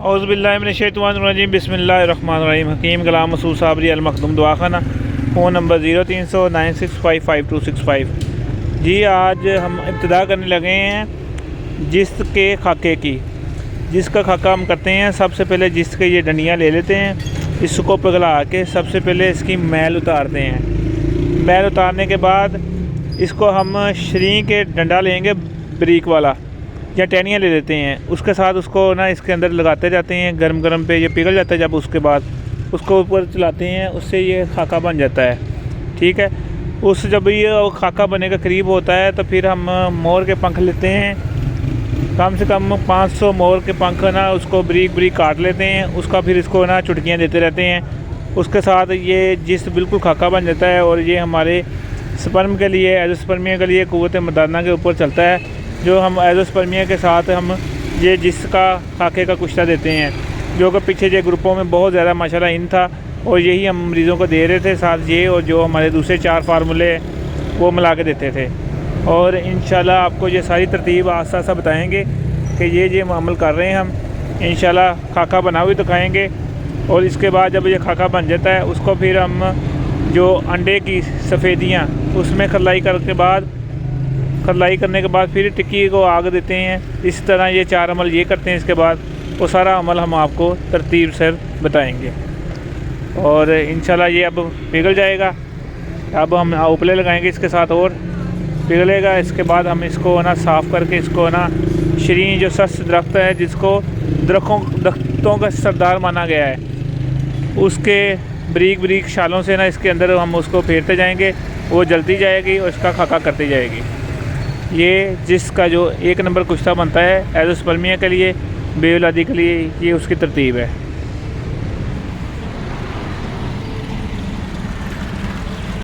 औज़ुबिल्लाहिमिनश्शैतानिर्रजीम बिस्मिल्लाहिर्रहमानिर्रहीम। हकीम कलाम मसूद साबरी अल Makhdoom दुआखाना, phone number 0300965525। जी आज हम इब्तिदा करने लगे हैं जिसके खाके की। जिसका खाका हम करते हैं, सबसे पहले जिसके ये डंडियाँ ले लेते हैं, इसको पिघला के सबसे पहले इसकी मैल उतारते हैं। मैल उतारने के बाद इसको हम शरीं के डंडा लेंगे, ब्रीक वाला, या टहनियाँ ले लेते हैं। उसके साथ उसको ना इसके अंदर लगाते जाते हैं, गरम गरम पे ये पिघल जाता है। जब उसके बाद उसको ऊपर चलाते हैं, उससे ये खाका बन जाता है। ठीक है, उस जब ये खाका बनने का करीब होता है तो फिर हम मोर के पंख लेते हैं। कम से कम 500 मोर के पंख ना उसको ब्रीक ब्रीक काट लेते हैं। उसका फिर इसको ना चुटकियाँ देते रहते हैं। उसके साथ ये जिस बिल्कुल खाका बन जाता है और ये हमारे स्पर्म के लिए, एज़ोस्पर्मिया के लिए क़ुव्वत मदाना के ऊपर चलता है। जो हम एज़ोस्पर्मिया के साथ हम ये जिसका खाके का कुश्ता देते हैं, जो कि पीछे जो ग्रुपों में बहुत ज़्यादा माशाल्लाह इन था, और यही हम मरीज़ों को दे रहे थे। साथ ये और जो हमारे दूसरे 4 फार्मूले वो मिला के देते थे। और इंशाल्लाह आपको ये सारी तरतीब आस्ता आस्ता बताएँगे कि ये अमल कर रहे हैं हम। इंशाल्लाह खाका बना हुई तो खाएँगे। और इसके बाद जब ये खाका बन जाता है, उसको फिर हम जो अंडे की सफ़ेदियाँ उसमें खलाई करने के बाद फिर टिक्की को आग देते हैं। इस तरह ये 4 अमल ये करते हैं। इसके बाद वो सारा अमल हम आपको तरतीब से बताएंगे। और इंशाल्लाह ये अब पिघल जाएगा। अब हम उपले लगाएंगे इसके साथ और पिघलेगा। इसके बाद हम इसको ना साफ़ करके इसको ना शरीं जो सस्त दरख्त है, जिसको दरख्तों का सरदार माना गया है, उसके ब्रीक ब्रीक शालों से ना इसके अंदर हम उसको फेरते जाएंगे। वो जलती जाएगी और इसका खाका करती जाएगी। ये जिसका जो 1 नंबर कुश्ता बनता है एज़ोस्पर्मिया के लिए, बेऔलादी के लिए, ये उसकी तरतीब है।